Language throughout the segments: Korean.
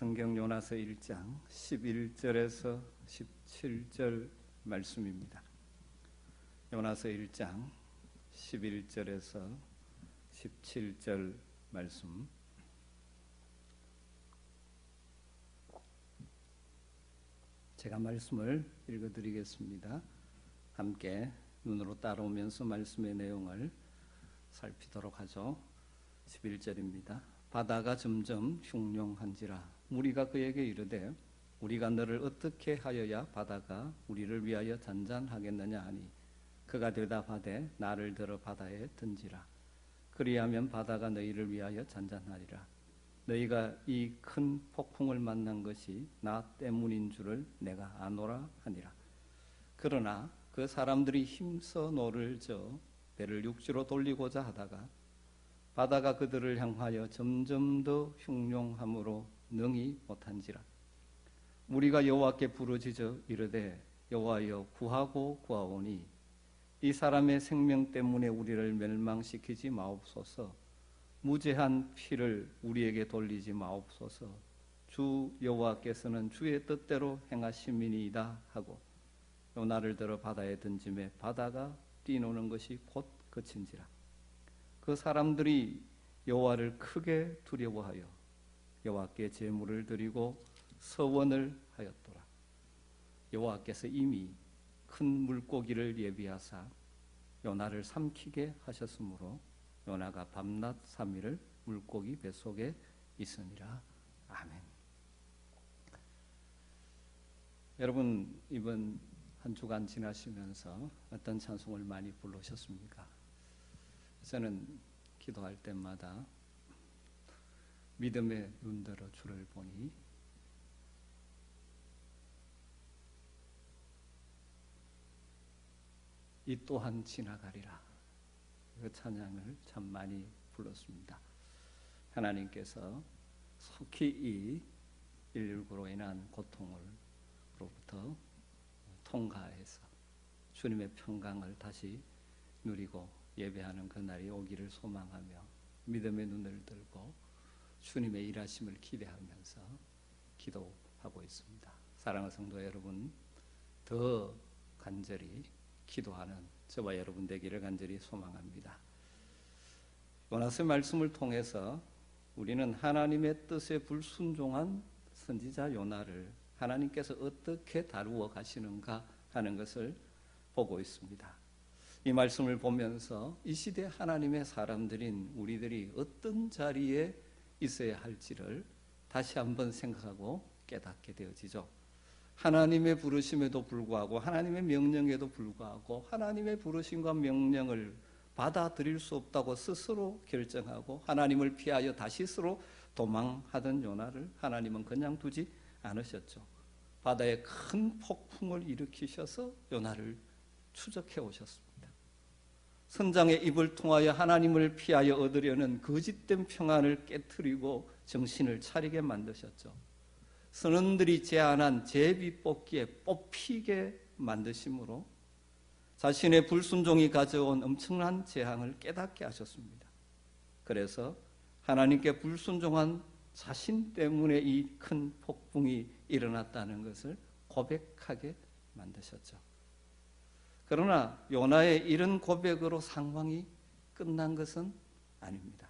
성경 요나서 1장 11절에서 17절 말씀입니다. 요나서 1장 11절에서 17절 말씀. 제가 말씀을 읽어드리겠습니다. 함께 눈으로 따라오면서 말씀의 내용을 살피도록 하죠. 11절입니다. 바다가 점점 흉룡한지라 무리가 그에게 이르되 우리가 너를 어떻게 하여야 바다가 우리를 위하여 잔잔하겠느냐 하니 그가 대답하되 나를 들어 바다에 던지라. 그리하면 바다가 너희를 위하여 잔잔하리라. 너희가 이 큰 폭풍을 만난 것이 나 때문인 줄을 내가 아노라 하니라. 그러나 그 사람들이 힘써 노를 저 배를 육지로 돌리고자 하다가 바다가 그들을 향하여 점점 더 흉룡함으로 능히 못한지라. 우리가 여호와께 부르짖어 이르되 여호와여 구하고 구하오니 이 사람의 생명 때문에 우리를 멸망시키지 마옵소서. 무죄한 피를 우리에게 돌리지 마옵소서. 주 여호와께서는 주의 뜻대로 행하심이니이다 하고 요나를 들어 바다에 던짐에 바다가 뛰노는 것이 곧 그친지라. 그 사람들이 여호와를 크게 두려워하여 여호와께 제물을 드리고 서원을 하였더라. 여호와께서 이미 큰 물고기를 예비하사 요나를 삼키게 하셨으므로 요나가 밤낮 3일을 물고기 뱃속에 있으니라. 아멘. 여러분, 이번 한 주간 지나시면서 어떤 찬송을 많이 부르셨습니까? 저는 기도할 때마다 믿음의 눈들어 주를 보니 이 또한 지나가리라. 그 찬양을 참 많이 불렀습니다. 하나님께서 속히 이 119로 인한 고통으로부터 통과해서 주님의 평강을 다시 누리고 예배하는 그날이 오기를 소망하며 믿음의 눈을 들고 주님의 일하심을 기대하면서 기도하고 있습니다. 사랑하는 성도 여러분, 더 간절히 기도하는 저와 여러분 되기를 간절히 소망합니다. 요나서의 말씀을 통해서 우리는 하나님의 뜻에 불순종한 선지자 요나를 하나님께서 어떻게 다루어 가시는가 하는 것을 보고 있습니다. 이 말씀을 보면서 이 시대 하나님의 사람들인 우리들이 어떤 자리에 있어야 할지를 다시 한번 생각하고 깨닫게 되어지죠. 하나님의 부르심에도 불구하고 하나님의 명령에도 불구하고 하나님의 부르심과 명령을 받아들일 수 없다고 스스로 결정하고 하나님을 피하여 다시 스스로 도망하던 요나를 하나님은 그냥 두지 않으셨죠. 바다에 큰 폭풍을 일으키셔서 요나를 추적해 오셨습니다. 선장의 입을 통하여 하나님을 피하여 얻으려는 거짓된 평안을 깨트리고 정신을 차리게 만드셨죠. 선원들이 제안한 제비뽑기에 뽑히게 만드심으로 자신의 불순종이 가져온 엄청난 재앙을 깨닫게 하셨습니다. 그래서 하나님께 불순종한 자신 때문에 이 큰 폭풍이 일어났다는 것을 고백하게 만드셨죠. 그러나 요나의 이런 고백으로 상황이 끝난 것은 아닙니다.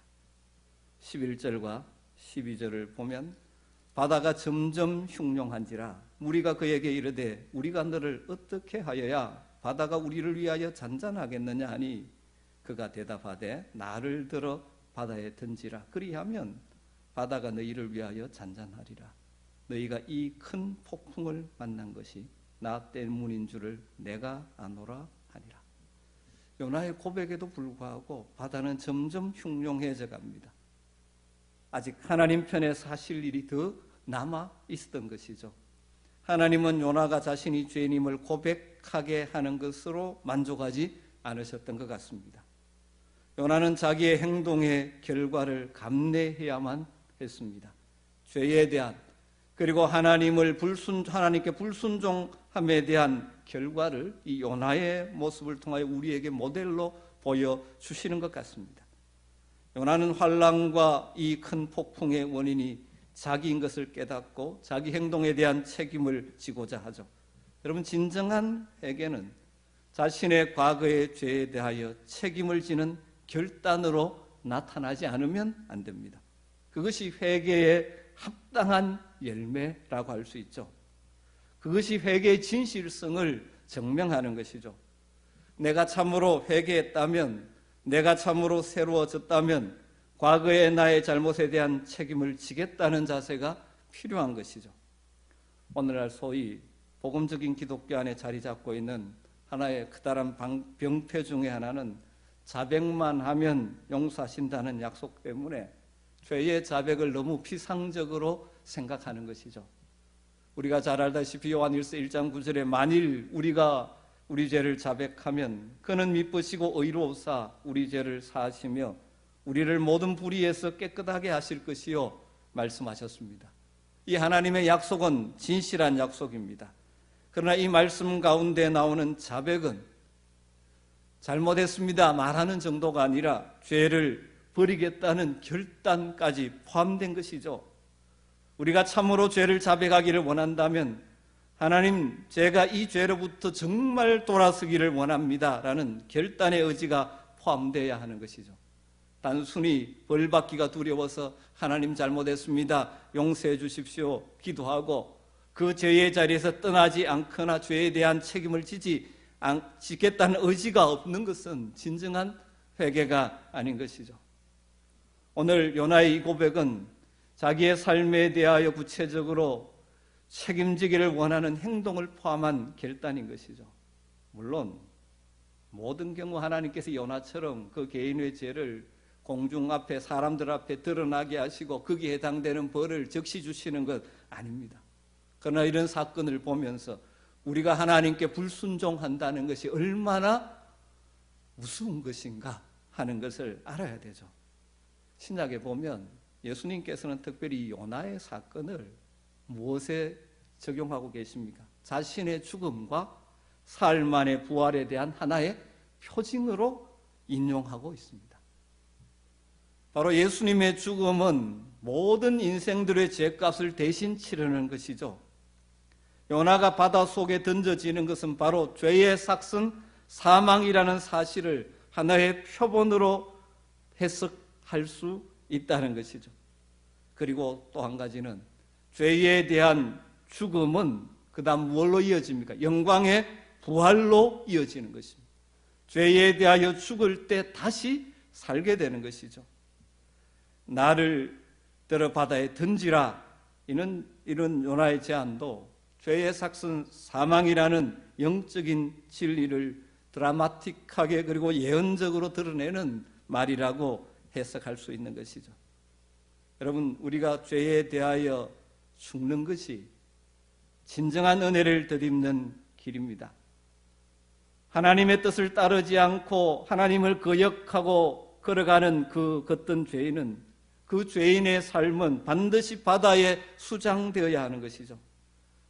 11절과 12절을 보면 바다가 점점 흉룡한지라 무리가 그에게 이르되 우리가 너를 어떻게 하여야 바다가 우리를 위하여 잔잔하겠느냐 하니 그가 대답하되 나를 들어 바다에 던지라. 그리하면 바다가 너희를 위하여 잔잔하리라. 너희가 이 큰 폭풍을 만난 것이 나 때문인 줄을 내가 아노라 하니라. 요나의 고백에도 불구하고 바다는 점점 흉룡해져 갑니다. 아직 하나님 편에 사실 일이 더 남아 있었던 것이죠. 하나님은 요나가 자신이 죄인임을 고백하게 하는 것으로 만족하지 않으셨던 것 같습니다. 요나는 자기의 행동의 결과를 감내해야만 했습니다. 죄에 대한 그리고 하나님께 불순종함에 대한 결과를 이 요나의 모습을 통하여 우리에게 모델로 보여주시는 것 같습니다. 요나는 환난과 이 큰 폭풍의 원인이 자기인 것을 깨닫고 자기 행동에 대한 책임을 지고자 하죠. 여러분, 진정한 회개는 자신의 과거의 죄에 대하여 책임을 지는 결단으로 나타나지 않으면 안 됩니다. 그것이 회개의 합당한 열매라고 할 수 있죠. 그것이 회개의 진실성을 증명하는 것이죠. 내가 참으로 회개했다면, 내가 참으로 새로워졌다면 과거의 나의 잘못에 대한 책임을 지겠다는 자세가 필요한 것이죠. 오늘날 소위 복음적인 기독교 안에 자리 잡고 있는 하나의 커다란 병폐 중에 하나는 자백만 하면 용서하신다는 약속 때문에 죄의 자백을 너무 피상적으로 생각하는 것이죠. 우리가 잘 알다시피 요한일서 1장 9절에 만일 우리가 우리 죄를 자백하면 그는 미쁘시고 의로우사 우리 죄를 사하시며 우리를 모든 불의에서 깨끗하게 하실 것이요 말씀하셨습니다. 이 하나님의 약속은 진실한 약속입니다. 그러나 이 말씀 가운데 나오는 자백은 잘못했습니다 말하는 정도가 아니라 죄를 버리겠다는 결단까지 포함된 것이죠. 우리가 참으로 죄를 자백하기를 원한다면 하나님, 제가 이 죄로부터 정말 돌아서기를 원합니다 라는 결단의 의지가 포함되어야 하는 것이죠. 단순히 벌받기가 두려워서 하나님 잘못했습니다, 용서해 주십시오 기도하고 그 죄의 자리에서 떠나지 않거나 죄에 대한 책임을 지겠다는 의지가 없는 것은 진정한 회개가 아닌 것이죠. 오늘 요나의 이 고백은 자기의 삶에 대하여 구체적으로 책임지기를 원하는 행동을 포함한 결단인 것이죠. 물론 모든 경우 하나님께서 요나처럼 그 개인의 죄를 공중 앞에 사람들 앞에 드러나게 하시고 거기에 해당되는 벌을 적시 주시는 것 아닙니다. 그러나 이런 사건을 보면서 우리가 하나님께 불순종한다는 것이 얼마나 무서운 것인가 하는 것을 알아야 되죠. 신약에 보면 예수님께서는 특별히 요나의 사건을 무엇에 적용하고 계십니까? 자신의 죽음과 사흘 만의 부활에 대한 하나의 표징으로 인용하고 있습니다. 바로 예수님의 죽음은 모든 인생들의 죄값을 대신 치르는 것이죠. 요나가 바다 속에 던져지는 것은 바로 죄의 삭슨 사망이라는 사실을 하나의 표본으로 해석할 수 있다는 것이죠. 그리고 또 한 가지는 죄에 대한 죽음은 그 다음 무엇로 이어집니까? 영광의 부활로 이어지는 것입니다. 죄에 대하여 죽을 때 다시 살게 되는 것이죠. 나를 들어 바다에 던지라, 이런 요나의 제안도 죄의 삭슨 사망이라는 영적인 진리를 드라마틱하게 그리고 예언적으로 드러내는 말이라고 해석할 수 있는 것이죠. 여러분, 우리가 죄에 대하여 죽는 것이 진정한 은혜를 덧입는 길입니다. 하나님의 뜻을 따르지 않고 하나님을 거역하고 걸어가는 그 걷던 죄인은, 그 죄인의 삶은 반드시 바다에 수장되어야 하는 것이죠.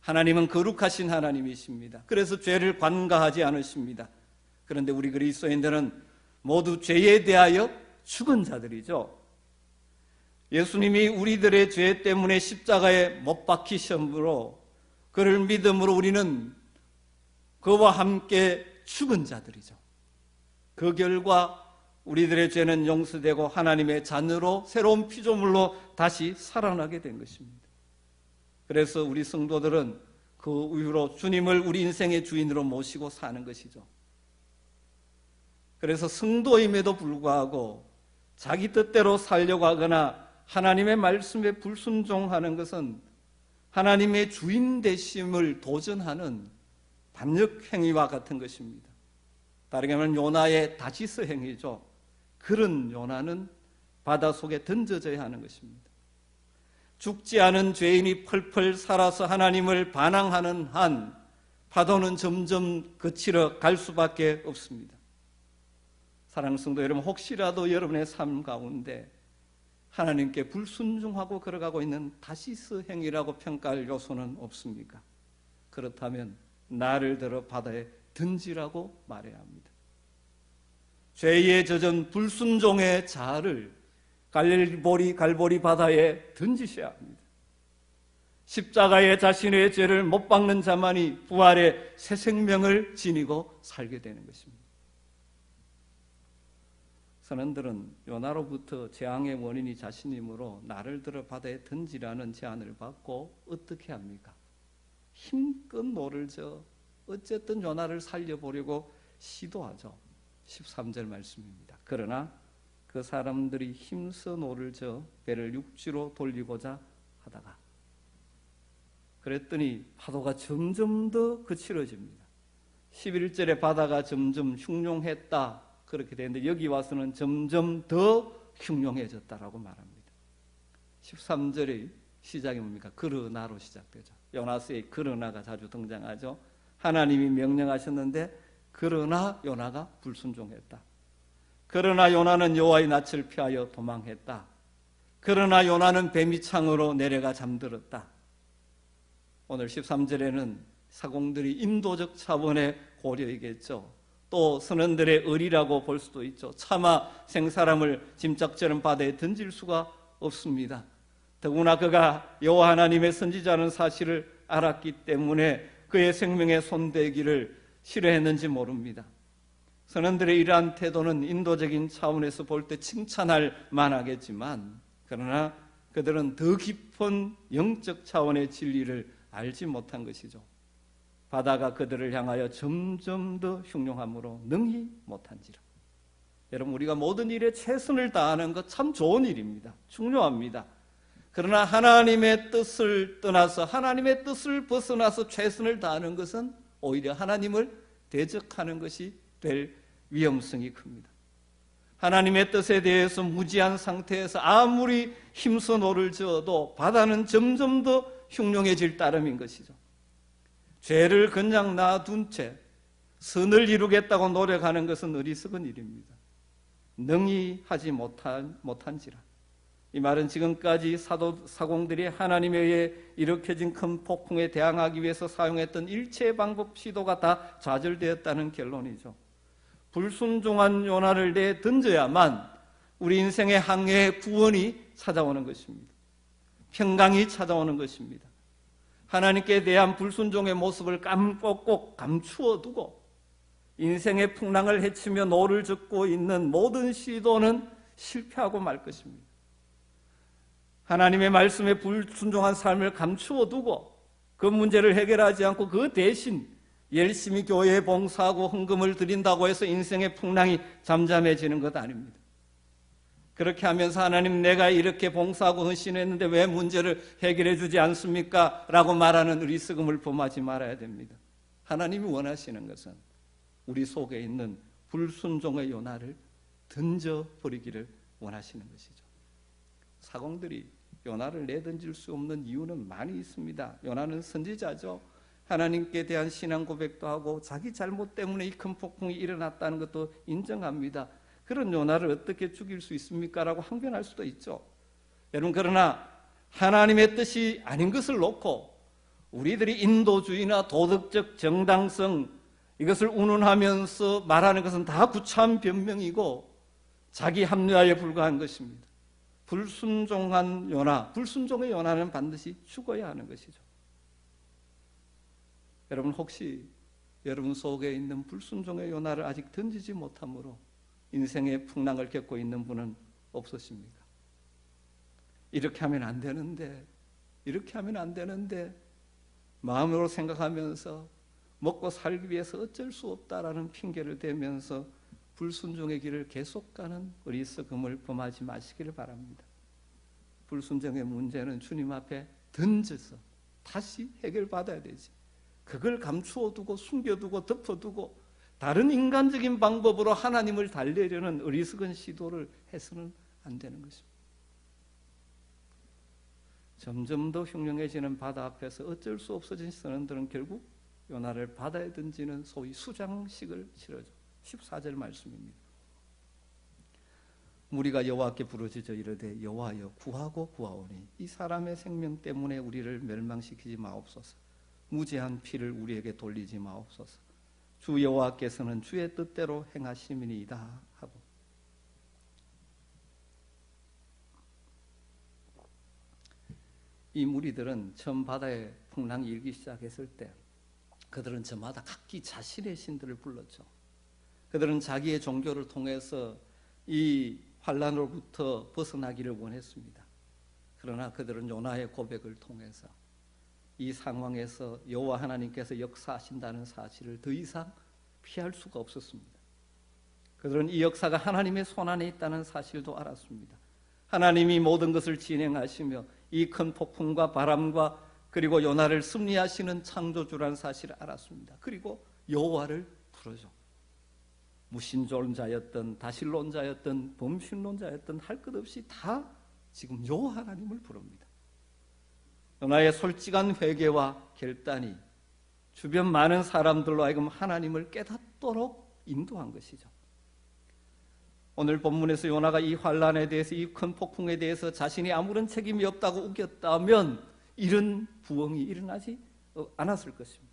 하나님은 거룩하신 하나님이십니다. 그래서 죄를 관가하지 않으십니다. 그런데 우리 그리스도인들은 모두 죄에 대하여 죽은 자들이죠. 예수님이 우리들의 죄 때문에 십자가에 못 박히심으로 그를 믿음으로 우리는 그와 함께 죽은 자들이죠. 그 결과 우리들의 죄는 용서되고 하나님의 자녀로 새로운 피조물로 다시 살아나게 된 것입니다. 그래서 우리 성도들은 그 이후로 주님을 우리 인생의 주인으로 모시고 사는 것이죠. 그래서 성도임에도 불구하고 자기 뜻대로 살려고 하거나 하나님의 말씀에 불순종하는 것은 하나님의 주인 되심을 도전하는 반역 행위와 같은 것입니다. 다르게 말하면 요나의 다시스 행위죠. 그런 요나는 바다 속에 던져져야 하는 것입니다. 죽지 않은 죄인이 펄펄 살아서 하나님을 반항하는 한 파도는 점점 그치러 갈 수밖에 없습니다. 사랑하는 성도 여러분, 혹시라도 여러분의 삶 가운데 하나님께 불순종하고 걸어가고 있는 다시스 행위라고 평가할 요소는 없습니까? 그렇다면 나를 들어 바다에 던지라고 말해야 합니다. 죄에 젖은 불순종의 자아를 갈보리 바다에 던지셔야 합니다. 십자가에 자신의 죄를 못 박는 자만이 부활의 새 생명을 지니고 살게 되는 것입니다. 선원들은 요나로부터 재앙의 원인이 자신이므로 나를 들어 바다에 던지라는 제안을 받고 어떻게 합니까? 힘껏 노를 저 어쨌든 요나를 살려보려고 시도하죠. 13절 말씀입니다. 그러나 그 사람들이 힘써 노를 저 배를 육지로 돌리고자 하다가 그랬더니 파도가 점점 더 거칠어집니다. 11절에 바다가 점점 흉룡했다 그렇게 되는데 여기 와서는 점점 더 흉룡해졌다라고 말합니다. 13절의 시작이 뭡니까? 그러나로 시작되죠. 요나스의 그러나가 자주 등장하죠. 하나님이 명령하셨는데 그러나 요나가 불순종했다. 그러나 요나는 여호와의 낯을 피하여 도망했다. 그러나 요나는 뱀이 창으로 내려가 잠들었다. 오늘 13절에는 사공들이 인도적 차원의 고려이겠죠. 또 선원들의 의리라고 볼 수도 있죠. 차마 생사람을 짐짝처럼 바다에 던질 수가 없습니다. 더구나 그가 여호와 하나님의 선지자라는 사실을 알았기 때문에 그의 생명에 손대기를 싫어했는지 모릅니다. 선원들의 이러한 태도는 인도적인 차원에서 볼 때 칭찬할 만하겠지만 그러나 그들은 더 깊은 영적 차원의 진리를 알지 못한 것이죠. 바다가 그들을 향하여 점점 더 흉룡함으로 능히 못한지라. 여러분, 우리가 모든 일에 최선을 다하는 것 참 좋은 일입니다. 중요합니다. 그러나 하나님의 뜻을 떠나서 하나님의 뜻을 벗어나서 최선을 다하는 것은 오히려 하나님을 대적하는 것이 될 위험성이 큽니다. 하나님의 뜻에 대해서 무지한 상태에서 아무리 힘써 노를 저어도 바다는 점점 더 흉룡해질 따름인 것이죠. 죄를 그냥 놔둔 채 선을 이루겠다고 노력하는 것은 어리석은 일입니다. 능히 하지 못한지라. 이 말은 지금까지 사공들이 하나님에 의해 일으켜진 큰 폭풍에 대항하기 위해서 사용했던 일체의 방법 시도가 다 좌절되었다는 결론이죠. 불순종한 요나를 내어 던져야만 우리 인생의 항해의 구원이 찾아오는 것입니다. 평강이 찾아오는 것입니다. 하나님께 대한 불순종의 모습을 꼭꼭 감추어 두고 인생의 풍랑을 헤치며 노를 젓고 있는 모든 시도는 실패하고 말 것입니다. 하나님의 말씀에 불순종한 삶을 감추어 두고 그 문제를 해결하지 않고 그 대신 열심히 교회에 봉사하고 헌금을 드린다고 해서 인생의 풍랑이 잠잠해지는 것 아닙니다. 그렇게 하면서 하나님 내가 이렇게 봉사하고 헌신했는데 왜 문제를 해결해 주지 않습니까? 라고 말하는 어리석음을 범하지 말아야 됩니다. 하나님이 원하시는 것은 우리 속에 있는 불순종의 요나를 던져버리기를 원하시는 것이죠. 사공들이 요나를 내던질 수 없는 이유는 많이 있습니다. 요나는 선지자죠. 하나님께 대한 신앙 고백도 하고 자기 잘못 때문에 이 큰 폭풍이 일어났다는 것도 인정합니다. 그런 요나를 어떻게 죽일 수 있습니까? 라고 항변할 수도 있죠. 여러분, 그러나 하나님의 뜻이 아닌 것을 놓고 우리들이 인도주의나 도덕적 정당성 이것을 운운하면서 말하는 것은 다 구차한 변명이고 자기 합리화에 불과한 것입니다. 불순종한 요나, 불순종의 요나는 반드시 죽어야 하는 것이죠. 여러분, 혹시 여러분 속에 있는 불순종의 요나를 아직 던지지 못함으로 인생의 풍랑을 겪고 있는 분은 없으십니까? 이렇게 하면 안 되는데, 이렇게 하면 안 되는데 마음으로 생각하면서 먹고 살기 위해서 어쩔 수 없다라는 핑계를 대면서 불순종의 길을 계속 가는 어리석음을 범하지 마시기를 바랍니다. 불순종의 문제는 주님 앞에 던져서 다시 해결받아야 되지. 그걸 감추어두고 숨겨두고 덮어두고 다른 인간적인 방법으로 하나님을 달래려는 어리석은 시도를 해서는 안 되는 것입니다. 점점 더 흉흉해지는 바다 앞에서 어쩔 수 없어진 선원들은 결국 요나를 바다에 던지는 소위 수장식을 치르죠. 14절 말씀입니다. 무리가 여호와께 부르짖어 이르되 여호와여 구하고 구하오니 이 사람의 생명 때문에 우리를 멸망시키지 마옵소서. 무죄한 피를 우리에게 돌리지 마옵소서. 주 여호와께서는 주의 뜻대로 행하심이니이다 하고 이 무리들은 처음 바다에 풍랑이 일기 시작했을 때 그들은 저마다 각기 자신의 신들을 불렀죠. 그들은 자기의 종교를 통해서 이 환난으로부터 벗어나기를 원했습니다. 그러나 그들은 요나의 고백을 통해서 이 상황에서 여호와 하나님께서 역사하신다는 사실을 더 이상 피할 수가 없었습니다. 그들은 이 역사가 하나님의 손안에 있다는 사실도 알았습니다. 하나님이 모든 것을 진행하시며 이 큰 폭풍과 바람과 그리고 요나를 승리하시는 창조주라는 사실을 알았습니다. 그리고 여호와를 부르죠. 무신론자였던 다신론자였던 범신론자였던 할 것 없이 다 지금 여호와 하나님을 부릅니다. 요나의 솔직한 회개와 결단이 주변 많은 사람들로 하여금 하나님을 깨닫도록 인도한 것이죠. 오늘 본문에서 요나가 이 환난에 대해서 이 큰 폭풍에 대해서 자신이 아무런 책임이 없다고 우겼다면 이런 부흥이 일어나지 않았을 것입니다.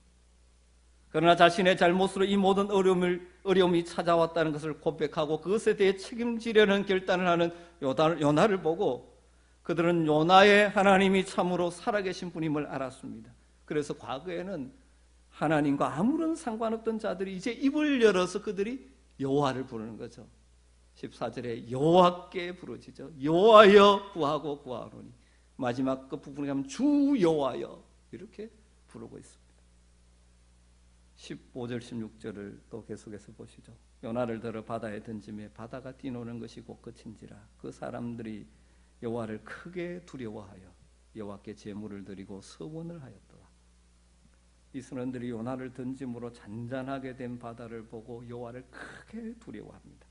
그러나 자신의 잘못으로 이 모든 어려움이 찾아왔다는 것을 고백하고 그것에 대해 책임지려는 결단을 하는 요나를 보고 그들은 요나의 하나님이 참으로 살아계신 분임을 알았습니다. 그래서 과거에는 하나님과 아무런 상관없던 자들이 이제 입을 열어서 그들이 여호와를 부르는 거죠. 14절에 여호와께 부르짖어 여호와여 구하고 구하노니 마지막 그 부분에 가면 주 여호와여 이렇게 부르고 있습니다. 15절 16절을 또 계속해서 보시죠. 요나를 들어 바다에 던지매 바다가 뛰노는 것이 곧 그친지라 그 사람들이 여호와를 크게 두려워하여 여호와께 제물을 드리고 서원을 하였더라. 이 선원들이 요나를 던짐으로 잔잔하게 된 바다를 보고 여호와를 크게 두려워합니다.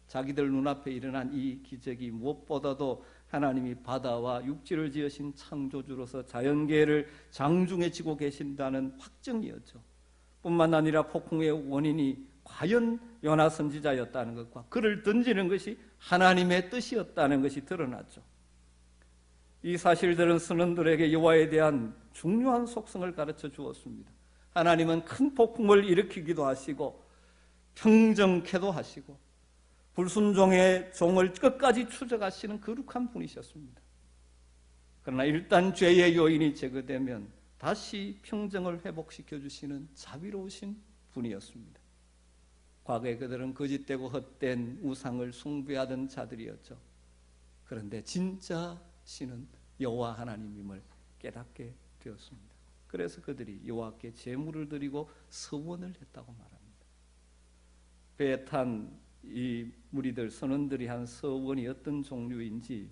자기들 눈앞에 일어난 이 기적이 무엇보다도 하나님이 바다와 육지를 지으신 창조주로서 자연계를 장중에 지고 계신다는 확증이었죠. 뿐만 아니라 폭풍의 원인이 과연 요나 선지자였다는 것과 그를 던지는 것이 하나님의 뜻이었다는 것이 드러났죠. 이 사실들은 선원들에게 여호와에 대한 중요한 속성을 가르쳐 주었습니다. 하나님은 큰 폭풍을 일으키기도 하시고 평정케도 하시고 불순종의 종을 끝까지 추적하시는 거룩한 분이셨습니다. 그러나 일단 죄의 요인이 제거되면 다시 평정을 회복시켜 주시는 자비로우신 분이었습니다. 과거에 그들은 거짓되고 헛된 우상을 숭배하던 자들이었죠. 그런데 진짜 신은 여호와 하나님임을 깨닫게 되었습니다. 그래서 그들이 여호와께 제물을 드리고 서원을 했다고 말합니다. 배에 탄 이 무리들 선원들이 한 서원이 어떤 종류인지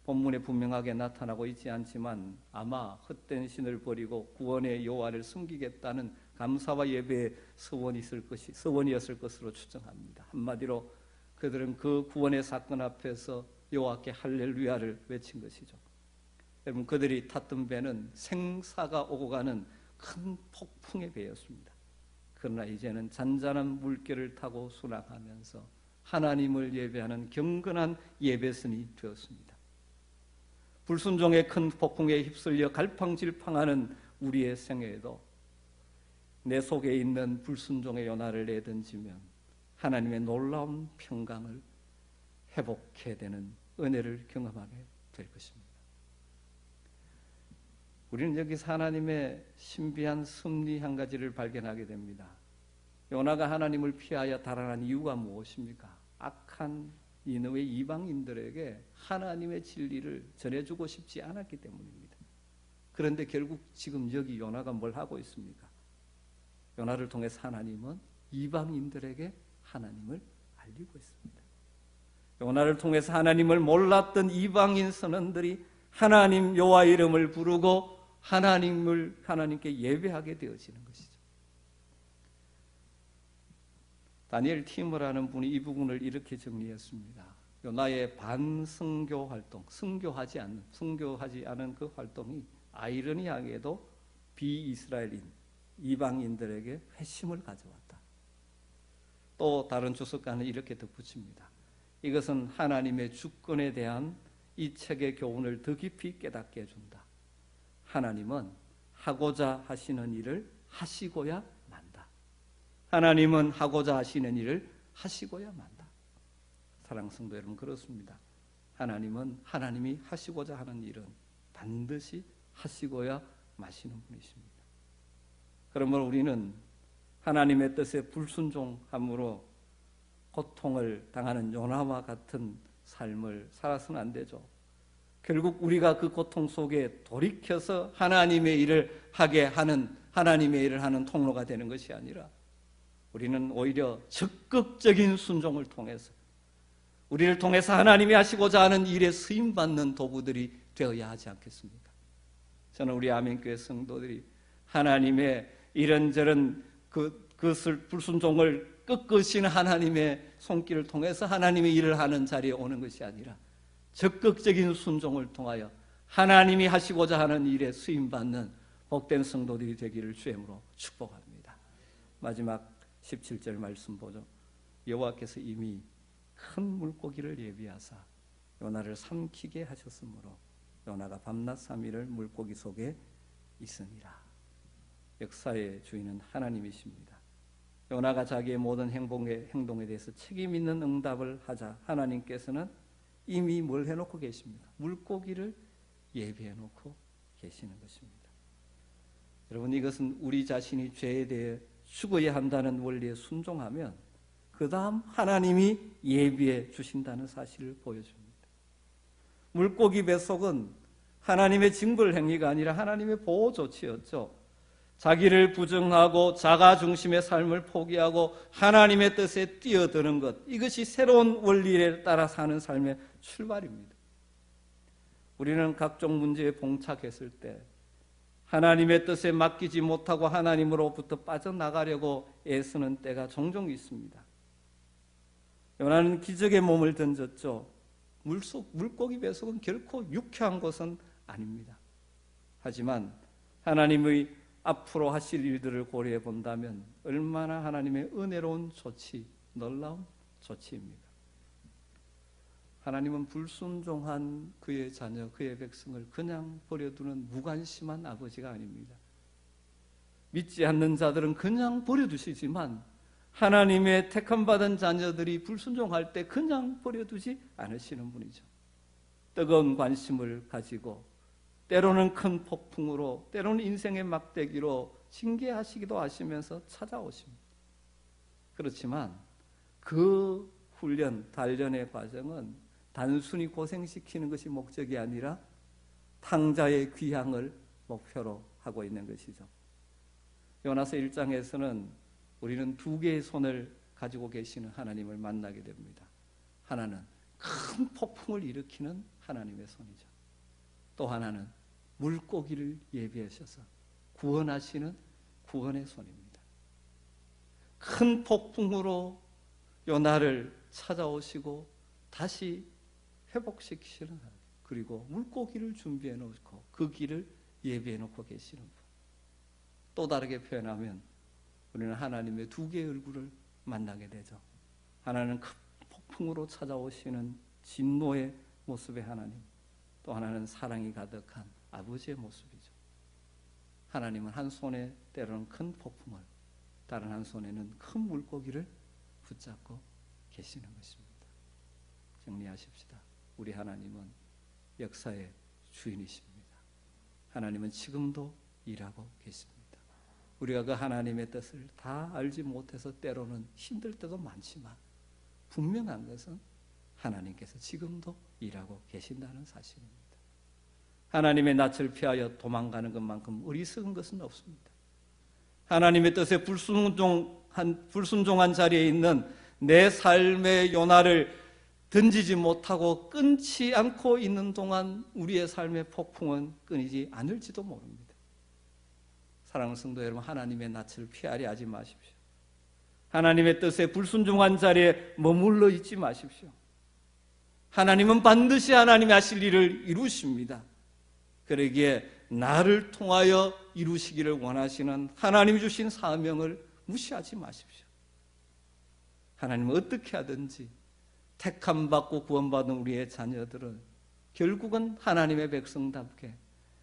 본문에 분명하게 나타나고 있지 않지만 아마 헛된 신을 버리고 구원의 여호와를 숨기겠다는 감사와 예배의 서원이었을 것으로 추정합니다. 한마디로 그들은 그 구원의 사건 앞에서 여호와께 할렐루야를 외친 것이죠. 여러분 그들이 탔던 배는 생사가 오고 가는 큰 폭풍의 배였습니다. 그러나 이제는 잔잔한 물결을 타고 순항하면서 하나님을 예배하는 경건한 예배선이 되었습니다. 불순종의 큰 폭풍에 휩쓸려 갈팡질팡하는 우리의 생애에도 내 속에 있는 불순종의 요나를 내던지면 하나님의 놀라운 평강을 회복해야 되는 은혜를 경험하게 될 것입니다. 우리는 여기서 하나님의 신비한 섭리 한 가지를 발견하게 됩니다. 요나가 하나님을 피하여 달아난 이유가 무엇입니까? 악한 니느웨 이방인들에게 하나님의 진리를 전해주고 싶지 않았기 때문입니다. 그런데 결국 지금 여기 요나가 뭘 하고 있습니까? 요나를 통해서 하나님은 이방인들에게 하나님을 알리고 있습니다. 요나를 통해서 하나님을 몰랐던 이방인 선원들이 하나님 여호와 이름을 부르고 하나님께 예배하게 되어지는 것이죠. 다니엘 티머라는 분이 이 부분을 이렇게 정리했습니다. 요나의 반성교 활동, 순교하지 않은 그 활동이 아이러니하게도 비이스라엘인 이방인들에게 회심을 가져왔다. 또 다른 주석가는 이렇게 덧붙입니다. 이것은 하나님의 주권에 대한 이 책의 교훈을 더 깊이 깨닫게 해준다. 하나님은 하고자 하시는 일을 하시고야 만다. 하나님은 하고자 하시는 일을 하시고야 만다. 사랑하는 성도 여러분, 그렇습니다. 하나님이 하시고자 하는 일은 반드시 하시고야 마시는 분이십니다. 그러므로 우리는 하나님의 뜻에 불순종함으로 고통을 당하는 요나와 같은 삶을 살아서는 안 되죠. 결국 우리가 그 고통 속에 돌이켜서 하나님의 일을 하게 하는, 하나님의 일을 하는 통로가 되는 것이 아니라 우리는 오히려 적극적인 순종을 통해서 우리를 통해서 하나님이 하시고자 하는 일에 쓰임받는 도구들이 되어야 하지 않겠습니까? 저는 우리 아멘교회 성도들이 하나님의 이런저런 그것을 불순종을 꺾으시는 하나님의 손길을 통해서 하나님의 일을 하는 자리에 오는 것이 아니라 적극적인 순종을 통하여 하나님이 하시고자 하는 일에 쓰임받는 복된 성도들이 되기를 주임으로 축복합니다. 마지막 17절 말씀 보죠. 여호와께서 이미 큰 물고기를 예비하사 요나를 삼키게 하셨으므로 요나가 밤낮 3일을 물고기 속에 있으니라. 역사의 주인은 하나님이십니다. 요나가 자기의 모든 행동에 대해서 책임 있는 응답을 하자 하나님께서는 이미 뭘 해놓고 계십니까? 물고기를 예비해놓고 계시는 것입니다. 여러분, 이것은 우리 자신이 죄에 대해 죽어야 한다는 원리에 순종하면 그 다음 하나님이 예비해 주신다는 사실을 보여줍니다. 물고기 뱃속은 하나님의 징벌 행위가 아니라 하나님의 보호 조치였죠. 자기를 부정하고 자가 중심의 삶을 포기하고 하나님의 뜻에 뛰어드는 것, 이것이 새로운 원리에 따라 사는 삶의 출발입니다. 우리는 각종 문제에 봉착했을 때 하나님의 뜻에 맡기지 못하고 하나님으로부터 빠져나가려고 애쓰는 때가 종종 있습니다. 요나는 기적의 몸을 던졌죠. 물고기 뱃속은 결코 유쾌한 것은 아닙니다. 하지만 하나님의 앞으로 하실 일들을 고려해 본다면 얼마나 하나님의 은혜로운 조치, 놀라운 조치입니까? 하나님은 불순종한 그의 자녀, 그의 백성을 그냥 버려두는 무관심한 아버지가 아닙니다. 믿지 않는 자들은 그냥 버려두시지만 하나님의 택함받은 자녀들이 불순종할 때 그냥 버려두지 않으시는 분이죠. 뜨거운 관심을 가지고 때로는 큰 폭풍으로, 때로는 인생의 막대기로 징계하시기도 하시면서 찾아오십니다. 그렇지만 그 훈련, 단련의 과정은 단순히 고생시키는 것이 목적이 아니라 탕자의 귀향을 목표로 하고 있는 것이죠. 요나서 1장에서는 우리는 두 개의 손을 가지고 계시는 하나님을 만나게 됩니다. 하나는 큰 폭풍을 일으키는 하나님의 손이죠. 또 하나는 물고기를 예비하셔서 구원하시는 구원의 손입니다. 큰 폭풍으로 요나를 찾아오시고 다시 회복시키시는 하나님, 그리고 물고기를 준비해 놓고 그 길을 예비해 놓고 계시는 분. 또 다르게 표현하면 우리는 하나님의 두 개의 얼굴을 만나게 되죠. 하나는 큰 폭풍으로 찾아오시는 진노의 모습의 하나님, 또 하나는 사랑이 가득한 아버지의 모습이죠. 하나님은 한 손에 때로는 큰 폭풍을, 다른 한 손에는 큰 물고기를 붙잡고 계시는 것입니다. 정리하십시다. 우리 하나님은 역사의 주인이십니다. 하나님은 지금도 일하고 계십니다. 우리가 그 하나님의 뜻을 다 알지 못해서 때로는 힘들 때도 많지만 분명한 것은 하나님께서 지금도 일하고 계신다는 사실입니다. 하나님의 낯을 피하여 도망가는 것만큼 어리석은 것은 없습니다. 하나님의 뜻에 불순종한 자리에 있는 내 삶의 요나를 던지지 못하고 끊지 않고 있는 동안 우리의 삶의 폭풍은 끊이지 않을지도 모릅니다. 사랑하는 성도 여러분, 하나님의 낯을 피하려 하지 마십시오. 하나님의 뜻에 불순종한 자리에 머물러 있지 마십시오. 하나님은 반드시 하나님이 하실 일을 이루십니다. 그러기에 나를 통하여 이루시기를 원하시는 하나님이 주신 사명을 무시하지 마십시오. 하나님은 어떻게 하든지 택함받고 구원받은 우리의 자녀들은 결국은 하나님의 백성답게,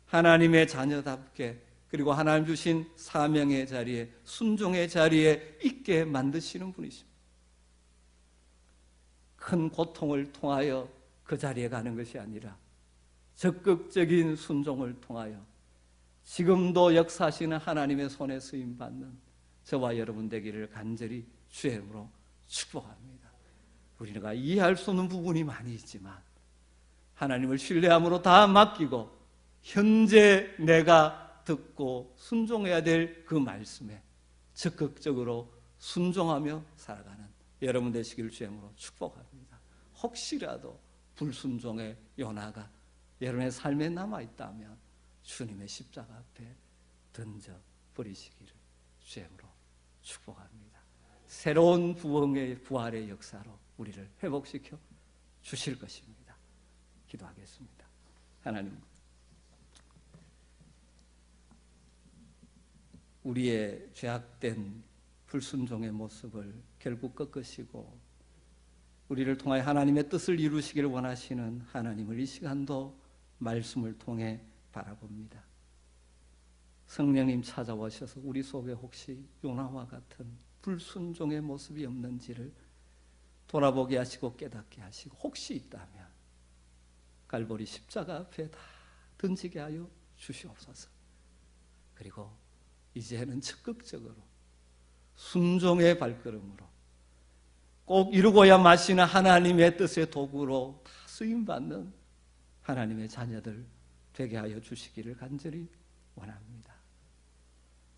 하나님의 자녀답게, 그리고 하나님 주신 사명의 자리에, 순종의 자리에 있게 만드시는 분이십니다. 큰 고통을 통하여 그 자리에 가는 것이 아니라 적극적인 순종을 통하여 지금도 역사하시는 하나님의 손에 쓰임받는 저와 여러분 되기를 간절히 주의 이름으로 축복합니다. 우리가 이해할 수 없는 부분이 많이 있지만 하나님을 신뢰함으로 다 맡기고 현재 내가 듣고 순종해야 될 그 말씀에 적극적으로 순종하며 살아가는 여러분 되시길 주의 이름으로 축복합니다. 혹시라도 불순종의 연화가 여러분의 삶에 남아있다면 주님의 십자가 앞에 던져 버리시기를 주의 이름으로 축복합니다. 새로운 부활의 역사로 우리를 회복시켜 주실 것입니다. 기도하겠습니다. 하나님, 우리의 죄악된 불순종의 모습을 결국 꺾으시고 우리를 통하여 하나님의 뜻을 이루시기를 원하시는 하나님을 이 시간도 말씀을 통해 바라봅니다. 성령님 찾아오셔서 우리 속에 혹시 요나와 같은 불순종의 모습이 없는지를 돌아보게 하시고 깨닫게 하시고 혹시 있다면 갈보리 십자가 앞에 다 던지게 하여 주시옵소서. 그리고 이제는 적극적으로 순종의 발걸음으로 꼭 이루고야 마시는 하나님의 뜻의 도구로 다 쓰임받는 하나님의 자녀들 되게 하여 주시기를 간절히 원합니다.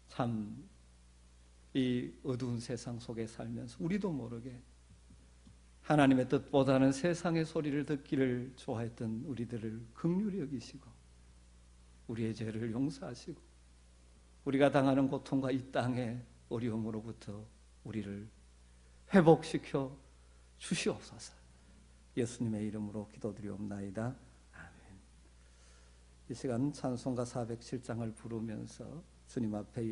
참 이 어두운 세상 속에 살면서 우리도 모르게 하나님의 뜻보다는 세상의 소리를 듣기를 좋아했던 우리들을 긍휼히 여기시고 우리의 죄를 용서하시고 우리가 당하는 고통과 이 땅의 어려움으로부터 우리를 회복시켜 주시옵소서. 예수님의 이름으로 기도드리옵나이다. 아멘. 이 시간 찬송가 407장을 부르면서 주님 앞에